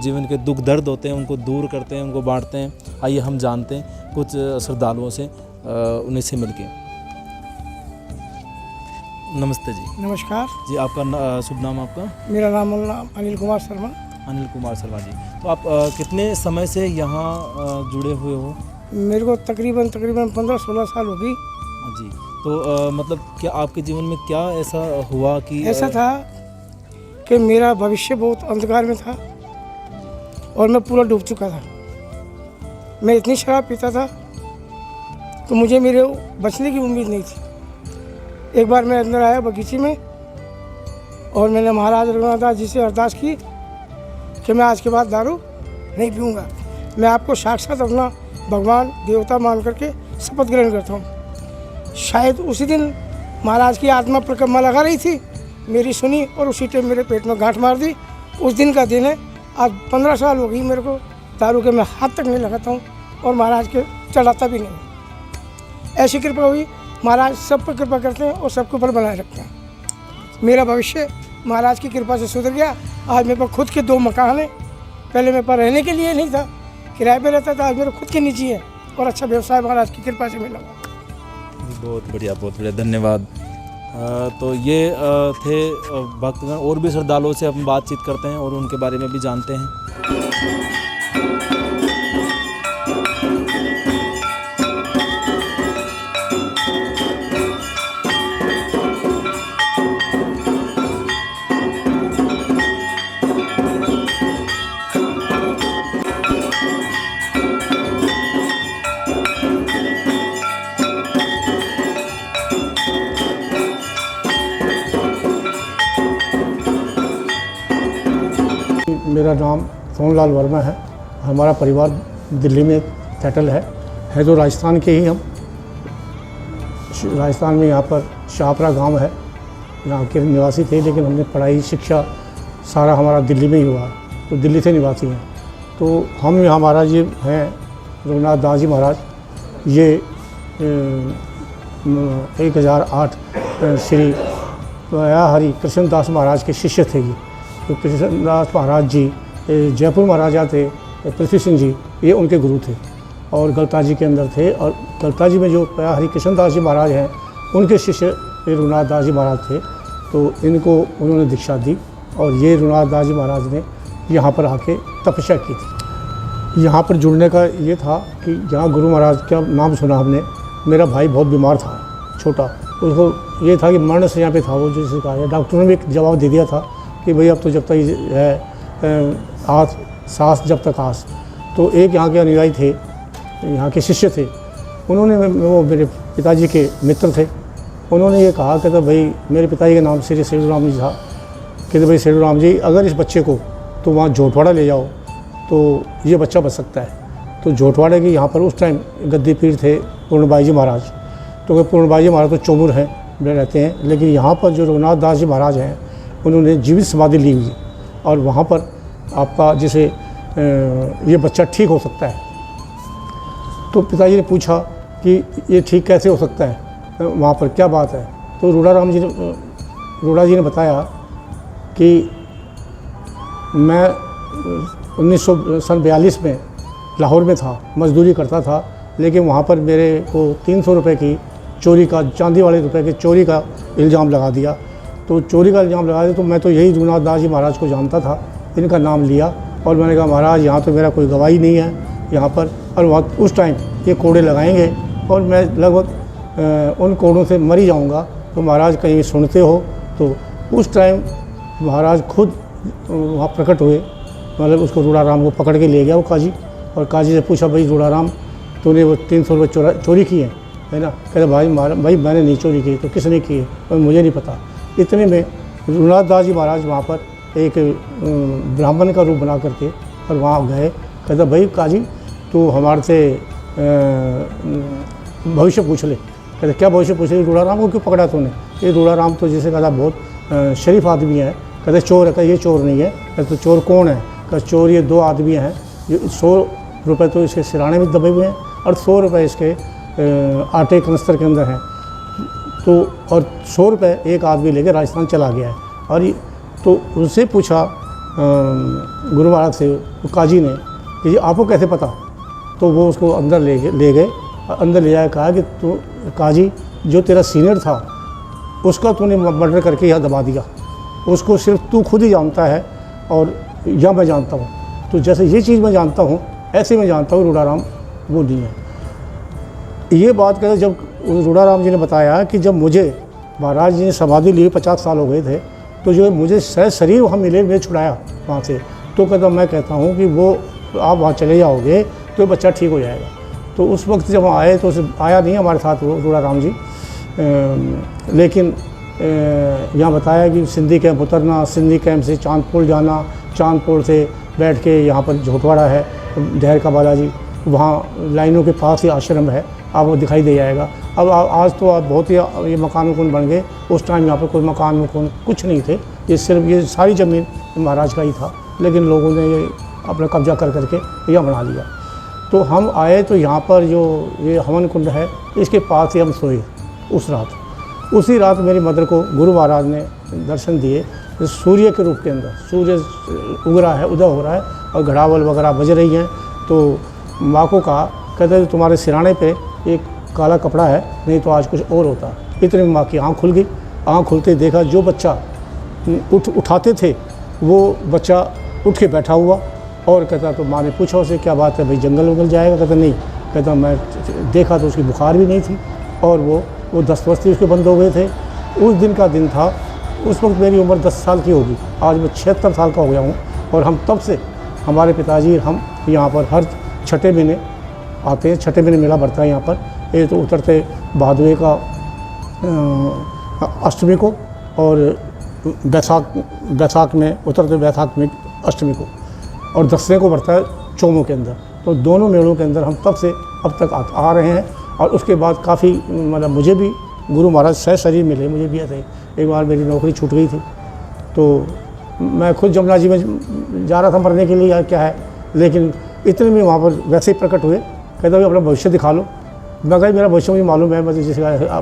जीवन के दुख दर्द होते हैं उनको दूर करते हैं, उनको बांटते हैं। आइए हम जानते हैं कुछ श्रद्धालुओं से, उन्हीं से मिलके। नमस्ते जी। नमस्कार जी, आपका शुभ नाम आपका? मेरा नाम अनिल कुमार शर्मा। अनिल कुमार शर्मा जी। तो आप कितने समय से यहाँ जुड़े हुए हो? मेरे को तकरीबन 15-16 साल हो गई। जी। तो मतलब क्या आपके जीवन में क्या ऐसा हुआ कि ऐसा था कि मेरा भविष्य बहुत अंधकार में था और मैं पूरा डूब चुका था। मैं इतनी शराब पीता था तो मुझे मेरे बचने की उम्मीद नहीं थी। एक बार मैं अंदर आया बगीचे में और मैंने महाराज रघुनाथ दास जी से अरदास की कि मैं आज के बाद दारू नहीं पीऊँगा। मैं आपको साक्षात अपना भगवान देवता मान करके शपथ ग्रहण करता हूँ। शायद उसी दिन महाराज की आत्मा परिक्रमा लगा रही थी, मेरी सुनी और उसी टाइम मेरे पेट में गांठ मार दी। उस दिन का दिन है। आज 15 साल हो गई मेरे को दारू के मैं हाथ तक नहीं लगाता हूँ और महाराज के चढ़ाता भी नहीं। ऐसी कृपा हुई, महाराज सब पर कृपा करते हैं और सबके ऊपर बनाए रखते हैं। मेरा भविष्य महाराज की कृपा से सुधर गया। आज मेरे पास खुद के 2 मकान हैं। पहले मेरे पास रहने के लिए नहीं था, किराए पे रहता था। आज मेरे खुद के नीचे है और अच्छा व्यवसाय महाराज की कृपा से मिला। बहुत बढ़िया, बहुत बढ़िया, धन्यवाद। तो ये थे भक्तगण। और भी श्रद्धालुओं से हम बातचीत करते हैं और उनके बारे में भी जानते हैं। मेरा नाम सोनलाल वर्मा है। हमारा परिवार दिल्ली में सेटल है तो राजस्थान के ही हम। राजस्थान में यहाँ पर शाहपुरा गांव है, यहाँ के निवासी थे, लेकिन हमने पढ़ाई शिक्षा सारा हमारा दिल्ली में ही हुआ, तो दिल्ली से निवासी हैं। तो हम यहाँ महाराज जी हैं रघुनाथ दास जी महाराज, ये 1008 श्री हरि कृष्ण दास महाराज के शिष्य थे। ये तो कृष्णदास महाराज जी जयपुर महाराजा थे, पृथ्वी सिंह जी ये उनके गुरु थे और गलता जी के अंदर थे। और गलता जी में जो हरि कृष्ण दास जी महाराज हैं उनके शिष्य रघुनाथ दास जी महाराज थे। तो इनको उन्होंने दीक्षा दी और ये रघुनाथ दास जी महाराज ने यहाँ पर आके तपस्या की थी। यहाँ पर जुड़ने का ये था कि यहाँ गुरु महाराज का नाम सुना हमने। मेरा भाई बहुत बीमार था, छोटा, उसको ये था कि मरण से यहाँ पे था वो, जैसे कहा डॉक्टरों ने भी एक जवाब दे दिया था कि भाई अब तो जब तक है आस सांस जब तक आस। तो एक यहाँ के अनुयायी थे, यहाँ के शिष्य थे, उन्होंने, वो मेरे पिताजी के मित्र थे, उन्होंने ये कहा कि तो भाई मेरे पिताजी के नाम श्री सेठू राम जी था कि भाई सेठू राम जी अगर इस बच्चे को तो वहाँ जोटवाड़ा ले जाओ तो ये बच्चा बच सकता है। तो जोटवाड़े के यहाँ पर उस टाइम गद्दी पीर थे पूर्णबाई जी महाराज। तो पूर्णबाई जी महाराज तो चोमुर हैं, रहते हैं, लेकिन यहाँ पर जो रघुनाथ दास जी महाराज हैं उन्होंने जीवित समाधि ली हुई और वहाँ पर आपका जैसे ये बच्चा ठीक हो सकता है। तो पिताजी ने पूछा कि ये ठीक कैसे हो सकता है, वहाँ पर क्या बात है। तो रूढ़ा जी ने बताया कि मैं 1942 में लाहौर में था, मजदूरी करता था, लेकिन वहाँ पर मेरे को 300 रुपये की चोरी का, चांदी वाले रुपए के चोरी का इल्ज़ाम लगा दिया। तो चोरी का इल्ज़ाम लगा दिया तो मैं तो यही रघुनाथ दास जी महाराज को जानता था, इनका नाम लिया और मैंने कहा महाराज यहाँ तो मेरा कोई गवाही नहीं है यहाँ पर, और वहाँ उस टाइम ये कोड़े लगाएंगे और मैं लगभग उन कोड़ों से मर ही जाऊँगा, तो महाराज कहीं सुनते हो। तो उस टाइम महाराज खुद वहाँ प्रकट हुए, मतलब उसको रूढ़ाराम को पकड़ के ले गया वो काजी, और काजी से पूछा भाई रूढ़ाराम तूने वो 300 रुपये चोरी किए है ना। कहते भाई मैंने नहीं चोरी की, तो किसने की है और मुझे नहीं पता। इतने में रघुनाथ दास जी महाराज वहाँ पर एक ब्राह्मण का रूप बना करके और वहाँ गए। कहते भाई काजी तू हमारे से भविष्य पूछ ले, कहते क्या भविष्य पूछे, रूड़ा राम को क्यों पकड़ा तूने? ये रूड़ा राम तो जैसे कहता बहुत शरीफ आदमी है। कहते चोर है? कहते ये चोर नहीं है। कहते तो चोर कौन है? कहते चोर ये 2 आदमी हैं, जो 100 रुपये तो इसके सिराने में दबे हुए हैं और 100 रुपये इसके आटे कनस्तर के अंदर हैं। तो और 100 रुपये एक आदमी लेकर राजस्थान चला गया है। और ये तो उनसे पूछा गुरु महाराज से, तो काजी ने कि ये आपको कैसे पता? तो वो उसको अंदर ले गए, अंदर ले जाकर कहा कि तू काजी, जो तेरा सीनियर था उसका तूने मर्डर करके यहाँ दबा दिया, उसको सिर्फ तू खुद ही जानता है और या मैं जानता हूँ। तो जैसे ये चीज़ मैं जानता हूँ ऐसे मैं जानता हूँ रूड़ा राम वो नहीं है। ये बात कहते जब रूड़ा राम जी ने बताया कि जब मुझे महाराज जी ने समाधि ली 50 साल हो गए थे, तो जो मुझे सहज शरीर वहाँ मिले, मुझे छुड़ाया वहाँ से, तो कहता मैं कहता हूँ कि वो आप वहाँ चले जाओगे तो बच्चा ठीक हो जाएगा। तो उस वक्त जब वहाँ आए तो आया नहीं हमारे साथ वो रूड़ा राम जी, लेकिन यहाँ बताया कि सिंधी कैंप उतरना, सिंधी कैंप से चांदपुर जाना, चांदपुर से बैठ के यहाँ पर झोटवाड़ा है डहर का बालाजी, वहाँ लाइनों के पास ही आश्रम है, आपको दिखाई दे जाएगा। अब आज तो आप बहुत ही ये मकान मकून बन गए, उस टाइम यहाँ पर कोई मकान मकून कुछ नहीं थे, ये सिर्फ ये सारी ज़मीन महाराज का ही था, लेकिन लोगों ने ये अपना कब्जा कर करके यहाँ बना लिया। तो हम आए तो यहाँ पर जो ये हवन कुंड है इसके पास ही हम सोए उस रात। उसी रात मेरी मदर को गुरु महाराज ने दर्शन दिए, सूर्य के रूप के अंदर, सूर्य उग रहा है, उदय हो रहा है और घड़ावल वगैरह बज रही हैं। तो माँ को कहा, कहते तुम्हारे सिराने पे एक काला कपड़ा है, नहीं तो आज कुछ और होता। इतने में माँ की आँख खुल गई। आँख खुलते देखा जो बच्चा उठाते थे वो बच्चा उठ के बैठा हुआ, और कहता तो माँ ने पूछा उसे क्या बात है भाई, जंगल वंगल जाएगा? कहता नहीं। कहता मैं देखा तो उसकी बुखार भी नहीं थी और वो दस्तवस्ती उसके बंद हो गए थे। उस दिन का दिन था, उस वक्त मेरी उम्र 10 साल की होगी, आज मैं 76 साल का हो गया हूँ। और हम तब से हमारे पिताजी हम यहाँ पर हर छठे महीने आते हैं, छठे महीने मेला बढ़ता है यहाँ पर। ये तो उतरते भादवे का अष्टमी को और बैसाख में उतरते बैसाख में अष्टमी को, और दसवें को बढ़ता है चौमों के अंदर। तो दोनों मेलों के अंदर हम तब से अब तक आ रहे हैं। और उसके बाद काफ़ी मतलब मुझे भी गुरु महाराज सहज शरीर मिले, मुझे भी ऐसे एक बार मेरी नौकरी छूट गई थी, तो मैं खुद जमुना जी में जा रहा था मरने के लिए या क्या है, लेकिन इतने में वहाँ पर वैसे ही प्रकट हुए, कहते भाई अपना भविष्य दिखा लो। मैं कहा मेरा भविष्य मुझे मालूम है, मैं जिसका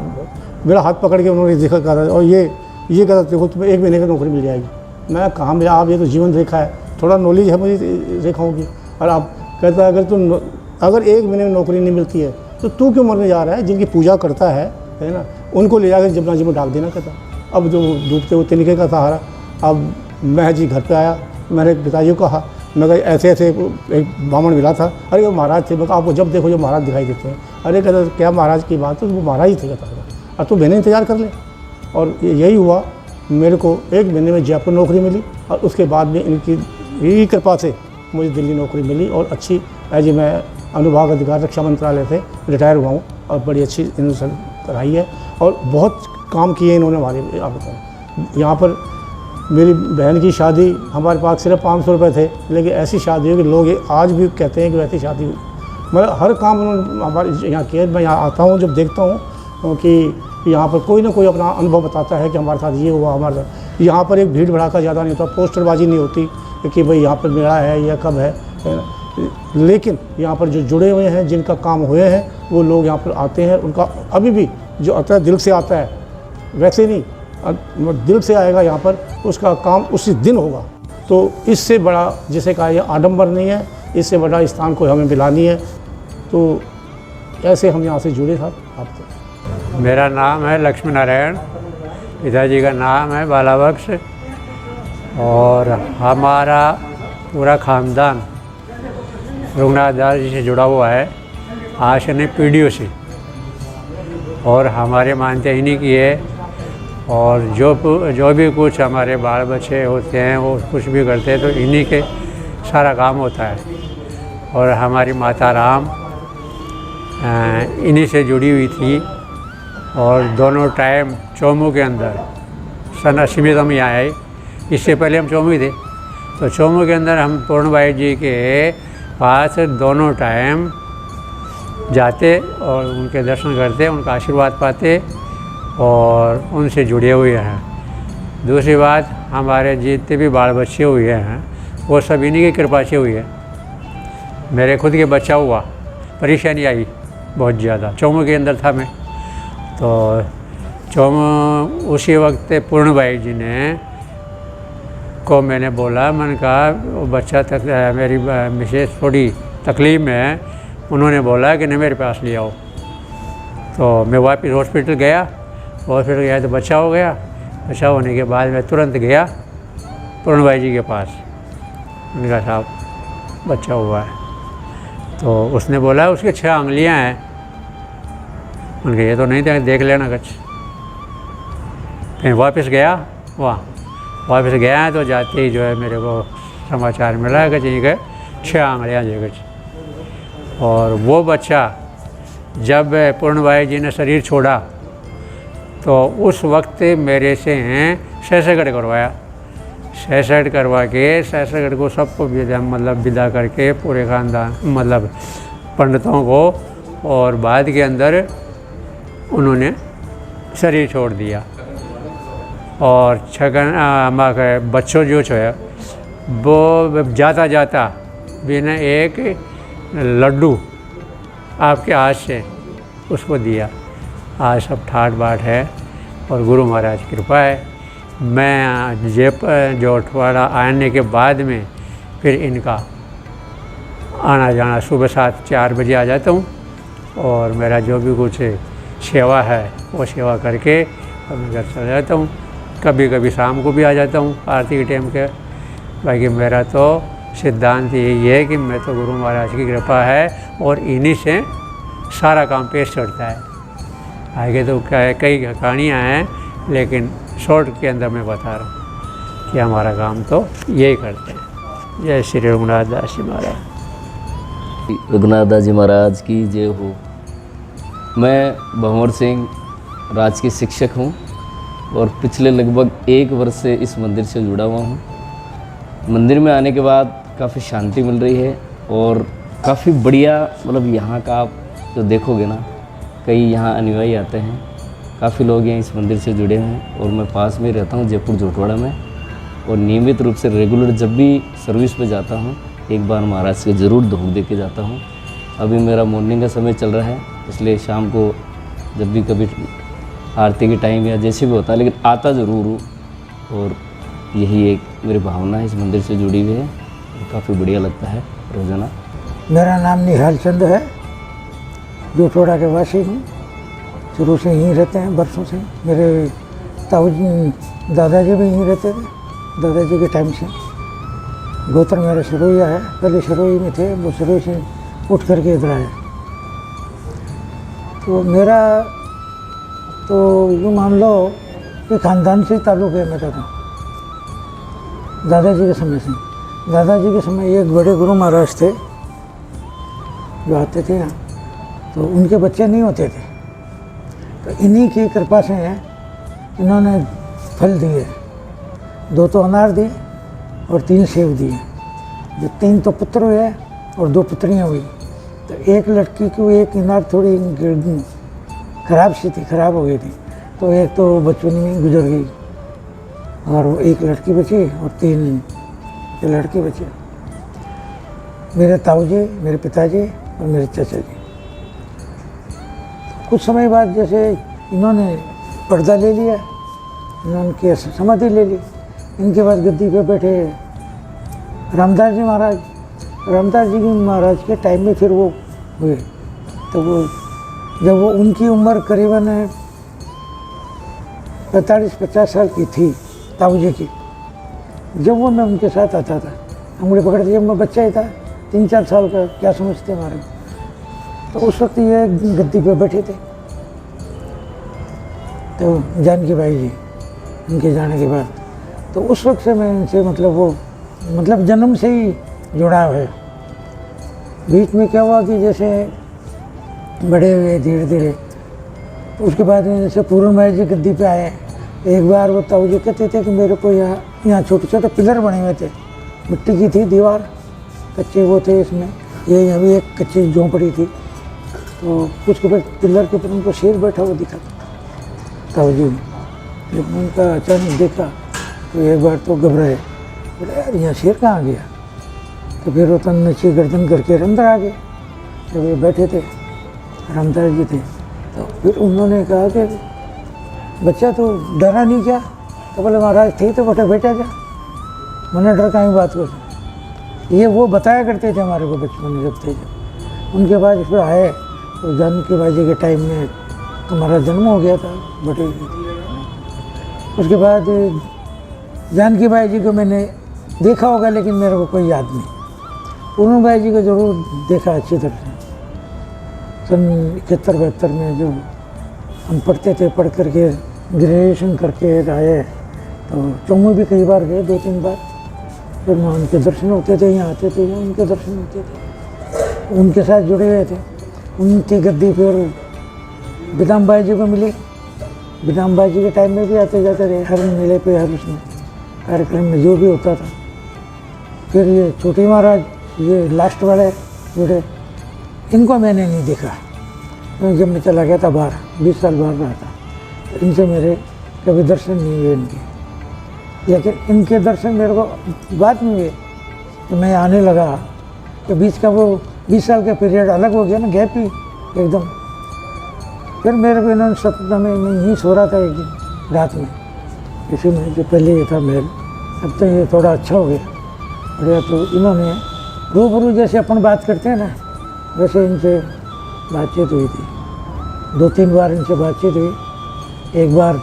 मेरा हाथ पकड़ के उन्होंने दिखा कहा, और ये कहता देखो तुम्हें 1 महीने की नौकरी मिल जाएगी। मैं कहा मेरा आप ये तो जीवन रेखा है, थोड़ा नॉलेज है मुझे रेखाओं की, और आप कहता अगर 1 महीने में नौकरी नहीं मिलती है तो तू क्यों मरने जा रहा है? जिनकी पूजा करता है ना, उनको ले जाकर जमुना जी में डाल देना। कहता अब जो डूबते हुए तिनके का सहारा। अब मैं जी घर पे आया, मैंने पिताजी को कहा, मैं कहा ऐसे एक ब्राह्मण मिला था, अरे वो महाराज थे। मैं कहा आपको जब देखो जो महाराज दिखाई देते हैं। अरे कहता क्या महाराज की बात है, वो महाराज ही थे। कहता अब तू महीने इंतजार कर ले। और यही हुआ, मेरे को 1 महीने में जयपुर नौकरी मिली, और उसके बाद में इनकी यही कृपा से मुझे दिल्ली नौकरी मिली, और अच्छी एज मैं अनुभाग अधिकारी रक्षा मंत्रालय से रिटायर हुआ हूँ, और बड़ी अच्छी इन्होंने कराई है, और बहुत काम किए इन्होंने हमारे। आप बताएँ यहाँ पर मेरी बहन की शादी हमारे पास सिर्फ 500 रुपये थे, लेकिन ऐसी शादी हुई कि लोग आज भी कहते हैं कि वैसी शादी हुई। मतलब हर काम उन्होंने हमारे यहाँ किया। मैं यहाँ आता हूँ, जब देखता हूँ कि यहाँ पर कोई ना कोई अपना अनुभव बताता है कि हमारे साथ ये हुआ, हमारे साथ। यहाँ पर एक भीड़ भड़ाका ज़्यादा नहीं होता, पोस्टरबाजी नहीं होती कि भाई यहाँ पर मेला है या कब है ना। लेकिन यहाँ पर जो जुड़े हुए हैं, जिनका काम हुए हैं, वो लोग यहाँ पर आते हैं। उनका अभी भी जो आता है दिल से आता है, वैसे नहीं दिल से आएगा यहाँ पर, उसका काम उसी दिन होगा। तो इससे बड़ा जिसे कहा यह आडंबर नहीं है, इससे बड़ा स्थान को हमें मिलानी है। तो ऐसे हम यहाँ से जुड़े था आपको। मेरा नाम है लक्ष्मी नारायण, पिताजी का नाम है बालाबख्श, और हमारा पूरा ख़ानदान रघुनाथ दास जी से जुड़ा हुआ है, आश्रम पीढ़ियों से। और हमारे मानते इन्हीं की है, और जो भी कुछ हमारे बाल बच्चे होते हैं वो कुछ भी करते हैं तो इन्हीं के सारा काम होता है। और हमारी माता राम इन्हीं से जुड़ी हुई थी, और दोनों टाइम चौमू के अंदर सन 80 में हम यहाँ आए, इससे पहले हम चौमू ही थे। तो चौमू के अंदर हम पूर्ण भाई जी के पास दोनों टाइम जाते और उनके दर्शन करते, उनका आशीर्वाद पाते और उनसे जुड़े हुए हैं। दूसरी बात, हमारे जितने भी बाल बच्चे हुए हैं वो सब इन्हीं की कृपा से हुई है। मेरे खुद के बच्चा हुआ, परेशानी आई बहुत ज़्यादा, चौमों के अंदर था मैं, तो चौमों उसी वक्त पूर्ण भाई जी ने को मैंने बोला, मैंने कहा वो बच्चा मेरी मिसेस थोड़ी तकलीफ़ में है, उन्होंने बोला कि नहीं मेरे पास ले आओ। तो मैं वापस हॉस्पिटल गया तो बच्चा हो गया। बच्चा होने के बाद मैं तुरंत गया पूर्ण भाई जी के पास, उन्होंने कहा साहब बच्चा हुआ है। तो उसने बोला उसके 6 उंगलियां हैं। उनके ये तो नहीं थे, देख लेना कुछ। फिर वापस गया तो जाते ही जो है मेरे को समाचार मिला कि जी के 6 उंगलियां जो कुछ। और वो बच्चा जब पूर्ण भाई जी ने शरीर छोड़ा तो उस वक्त मेरे से सहसगढ़ करवाया। सहसगढ़ करवा के सहसगढ़ को सबको विदा करके पूरे ख़ानदान मतलब पंडितों को, और बाद के अंदर उन्होंने शरीर छोड़ दिया। और बच्चों जो है वो जाता बिना एक लड्डू आपके हाथ से उसको दिया। आज सब ठाट बाट है और गुरु महाराज की कृपा है। मैं जोटवाड़ा आने के बाद में फिर इनका आना जाना सुबह 7-4 बजे आ जाता हूँ, और मेरा जो भी कुछ सेवा है वो सेवा करके और मैं घर चला जाता हूँ। कभी कभी शाम को भी आ जाता हूँ आरती के टाइम के। बाकी मेरा तो सिद्धांत यही है कि मैं तो गुरु महाराज की कृपा है और इन्हीं से सारा काम पेश चढ़ता है। आगे तो कई कहानियाँ हैं, लेकिन शॉर्ट के अंदर मैं बता रहा हूँ कि हमारा काम तो यही करते हैं। जय श्री रघुनाथ दास जी महाराज। रघुनाथ दास जी महाराज की जय हो। मैं भंवर सिंह राज की शिक्षक हूँ और पिछले लगभग 1 वर्ष से इस मंदिर से जुड़ा हुआ हूँ। मंदिर में आने के बाद काफ़ी शांति मिल रही है और काफ़ी बढ़िया, मतलब यहाँ का आप जो देखोगे ना, कई यहाँ अनुयायी आते हैं, काफ़ी लोग यहाँ इस मंदिर से जुड़े हैं। और मैं पास में रहता हूँ जयपुर जोटवाड़ा में, और नियमित रूप से रेगुलर जब भी सर्विस पे जाता हूँ एक बार महाराज से ज़रूर धूप दे के जाता हूँ। अभी मेरा मॉर्निंग का समय चल रहा है, इसलिए शाम को जब भी कभी आरती के टाइम या जैसे भी होता है, लेकिन आता ज़रूर हूँ। और यही एक मेरी भावना है, इस मंदिर से जुड़ी हुई है, काफ़ी बढ़िया लगता है रोज़ाना। मेरा नाम निहाल चंद है, जोटवाड़ा के वासी हूँ। शुरू से यहीं रहते हैं, बरसों से। मेरे ताऊ जी दादाजी भी यहीं रहते थे, दादाजी के टाइम से। गोत्र मेरा सरोया है, पहले सरोई में थे, वो सरोई से उठ करके इधर आए। तो मेरा तो यूँ मान लो कि ख़ानदान से ताल्लुक़ है मेरा तो, दादाजी के समय से। दादाजी के समय एक बड़े गुरु महाराज थे जो आते थे यहाँ, तो उनके बच्चे नहीं होते थे, तो इन्हीं की कृपा से इन्होंने फल दिए। 2 तो अनार दिए और 3 सेब दिए। जो 3 तो पुत्र हुए और 2 पुत्रियाँ हुई। तो एक लड़की की एक अनार थोड़ी ख़राब सी थी, ख़राब हो गई थी, तो एक तो बचपन में गुजर गई, और वो एक लड़की बची और 3 लड़के बचे। मेरे ताऊ जी, मेरे पिताजी और मेरे चाचा जी। कुछ समय बाद जैसे इन्होंने पर्दा ले लिया, इन्होंने समाधि ले ली। इनके बाद गद्दी पे बैठे रामदास जी महाराज। रामदास जी महाराज के टाइम में फिर वो हुए, तो वो जब वो उनकी उम्र करीबन 45-50 साल की थी ताऊ जी की, जब वो मैं उनके साथ आता था, अंगूठी पकड़ते, जब मैं बच्चा ही था 3-4 साल का, क्या समझते हमारे। तो उस वक्त ये गद्दी पे बैठे थे। तो जानकी भाई जी उनके जाने के बाद, तो उस वक्त से मैं इनसे मतलब जन्म से ही जुड़ाव है। बीच में क्या हुआ कि जैसे बड़े हुए धीरे धीरे, तो उसके बाद में जैसे पूर्ण भाई जी गद्दी पे आए। एक बार वो ताऊ जी कहते थे कि मेरे को यहाँ छोटे छोटे पिलर बने हुए थे, मिट्टी की थी दीवार, कच्चे वो थे इसमें। ये अभी एक कच्ची झोंपड़ी थी, तो कुछ के बाद पिलर के ऊपर उनको शेर बैठा हुआ दिखा तावजू में। जब उनका अचानक देखा तो एक बार तो घबराए, बोले यार यहाँ शेर कहाँ गया। तो फिर वो तन नीचे गर्दन करके अंदर आ गए। जब ये बैठे थे रामदास जी थे, तो फिर उन्होंने कहा कि बच्चा तो डरा नहीं क्या। तो बोले महाराज थे तो बेटा क्या, मैंने डर कहीं बात को। ये वो बताया करते थे हमारे को बचपन में जब थे। जब उनके बाद फिर आए तो जानकी बाई जी के टाइम में हमारा जन्म हो गया था बटे। उसके बाद जानकी बाई जी को मैंने देखा होगा लेकिन मेरे को कोई याद नहीं। पूनम बाई जी को ज़रूर देखा अच्छी तरह से। सन 71-72 में जो हम पढ़ते थे, पढ़ करके ग्रेजुएशन करके आए तो जम्मू भी कई बार गए, 2-3 बार। फिर वहाँ उनके दर्शन होते थे, यहाँ आते थे, यहाँ उनके दर्शन होते थे, उनके साथ जुड़े हुए थे। उनकी गद्दी फिर बिदाम बाई जी को मिली। बिदाम बाई जी के टाइम में भी आते जाते रहे, हर मेले पे, हर उसमें कार्यक्रम में जो भी होता था। फिर ये छोटी महाराज, ये लास्ट वाले जुड़े, इनको मैंने नहीं देखा जब मैं चला गया था बाहर, 20 साल बाहर रहा था। तो इनसे मेरे कभी दर्शन नहीं हुए इनके, लेकिन इनके दर्शन मेरे को बाद में हुए कि मैं आने लगा। तो बीच का वो 20 साल का पीरियड अलग हो गया ना, गैप ही एकदम। फिर मेरे को इन्होंने सपना में, मैं यहीं सो रहा था एक दिन रात में, इसी में जो पहले ये था महल, अब तो ये थोड़ा अच्छा हो गया बढ़िया। तो इन्होंने रूबरू जैसे अपन बात करते हैं ना, वैसे इनसे बातचीत हुई थी। 2-3 बार इनसे बातचीत हुई। एक बार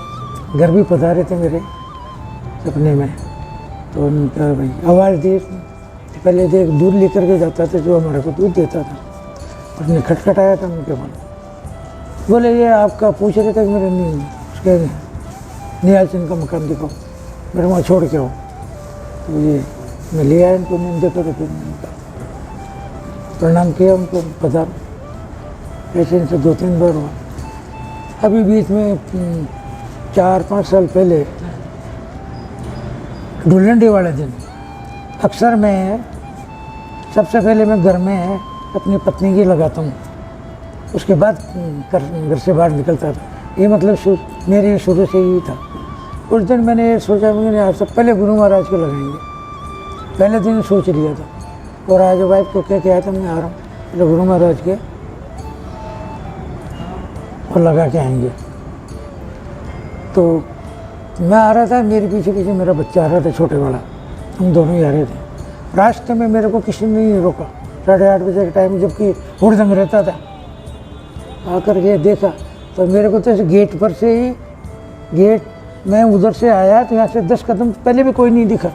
घर भी पधारे थे मेरे सपने में, तो उनका भाई आवाज़ दी। पहले तो एक दूध लेकर के जाता था जो हमारे को दूध देता था, उसने खटखटाया था उनके मन। बोले ये आपका पूछ रहे थे कि मेरे उसके निहाल सिंह का मकान दिखाओ, मेरे वहाँ छोड़ के आओ। तो ये मैं ले आया इनको, मैंने देखा तो फिर उनका प्रणाम किया, उनको पधार। ऐसे इनसे 2-3 बार हुआ। अभी बीच में 4-5 साल पहले ढूलंडी वाले दिन अक्सर मैं सबसे पहले मैं घर में अपनी पत्नी की लगाता हूँ, उसके बाद घर से बाहर निकलता था। ये मतलब मेरे शुरू से ही था। उस दिन मैंने ये सोचा मैंने आज से पहले गुरु महाराज को लगाएंगे, पहले दिन सोच लिया था। और आज वाइफ को कह के आया था मैं आ रहा हूँ, पहले गुरु महाराज के और लगा के आएंगे। तो मैं आ रहा था, मेरे पीछे पीछे मेरा बच्चा आ रहा था, छोटे वाला, हम दोनों ही आ रहे थे। रास्ते में मेरे को किसी ने नहीं रोका, 8:30 बजे के टाइम जबकि हुड़दंग रहता था। आकर के देखा तो मेरे को तो ऐसे गेट पर से ही, गेट मैं उधर से आया तो यहाँ से 10 कदम पहले भी कोई नहीं दिखा।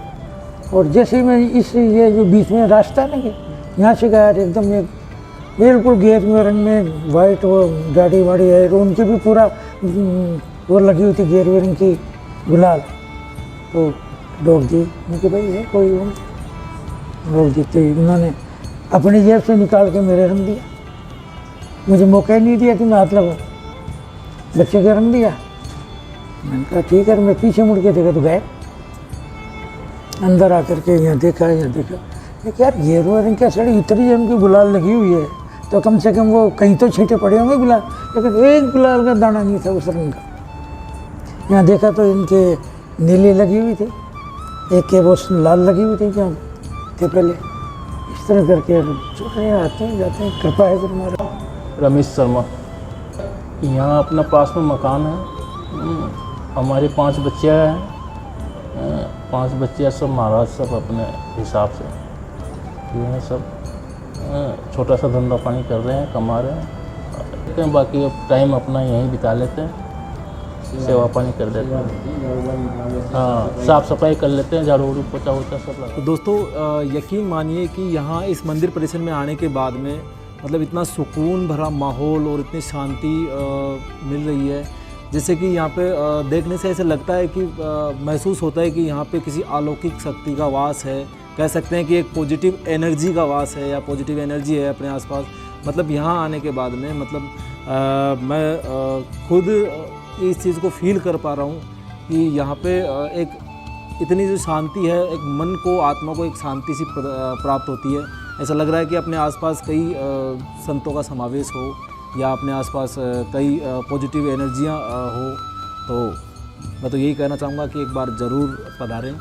और जैसे ही मैं इस ये जो बीच में रास्ता है ना कि यहाँ से गया एकदम एक बिल्कुल गेरुआ रंग में वाइट वो गाड़ी वाड़ी है, तो उनकी भी पूरा वो लगी हुई थी गेरुआ रंग की गुलाल। तो रोक दी, मुझे भाई है कोई वो रोक दी। तो उन्होंने अपनी जेब से निकाल के मेरे रंग दिया, मुझे मौका ही नहीं दिया कि मैं हाथ लगाऊं, बच्चे के रंग दिया। मैंने कहा ठीक है। मैं पीछे मुड़ के देखा तो गए अंदर आकर के, यहाँ देखा लेकिन यार गेरुआ रंग क्या साड़ी इतनी उनकी गुलाल लगी हुई है, तो कम से कम वो कहीं तो छींटे पड़े होंगे गुलाल, लेकिन एक गुलाल का दाना नहीं था उस रंग का। यहाँ देखा तो इनके नीली लगी हुई थी, एक के वो लाल लगी हुई थी जहाँ थे पहले। इस तरह करके छोटे आते हैं जाते हैं, कृपा है गुरु महाराज। रमेश शर्मा। यहाँ अपना पास में मकान है, हमारे 5 बच्चे हैं, 5 बच्चे सब महाराज सब अपने हिसाब से ये हैं, सब छोटा सा धंधा पानी कर रहे हैं, कमा रहे हैं। बाकी अब टाइम अपना यहीं बिता लेते हैं, सेवा पानी कर देते हैं, हाँ साफ़ सफाई कर लेते हैं, झाड़ू वाड़ू पोछा वोछा सब लगा। तो दोस्तों यकीन मानिए कि यहाँ इस मंदिर परिसर में आने के बाद में मतलब इतना सुकून भरा माहौल और इतनी शांति मिल रही है, जैसे कि यहाँ पे देखने से ऐसे लगता है कि महसूस होता है कि यहाँ पे किसी अलौकिक शक्ति का वास है। कह सकते हैं कि एक पॉजिटिव एनर्जी का वास है या पॉजिटिव एनर्जी है अपने आसपास। मतलब यहाँ आने के बाद में मतलब मैं खुद इस चीज़ को फील कर पा रहा हूँ कि यहाँ पे एक इतनी जो शांति है, एक मन को, आत्मा को एक शांति सी प्राप्त होती है। ऐसा लग रहा है कि अपने आसपास कई संतों का समावेश हो या अपने आसपास कई पॉजिटिव एनर्जियाँ हो, तो मैं तो यही कहना चाहूँगा कि एक बार ज़रूर पधारें,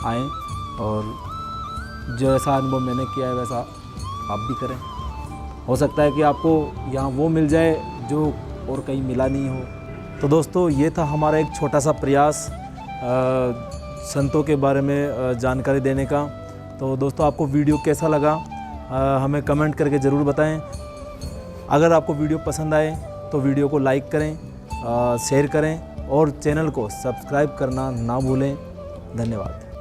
आएँ, और जो ऐसा अनुभव मैंने किया है वैसा आप भी करें। हो सकता है कि आपको यहाँ वो मिल जाए जो और कहीं मिला नहीं हो। तो दोस्तों, ये था हमारा एक छोटा सा प्रयास संतों के बारे में जानकारी देने का। तो दोस्तों, आपको वीडियो कैसा लगा हमें कमेंट करके ज़रूर बताएं। अगर आपको वीडियो पसंद आए तो वीडियो को लाइक करें, शेयर करें और चैनल को सब्सक्राइब करना ना भूलें। धन्यवाद।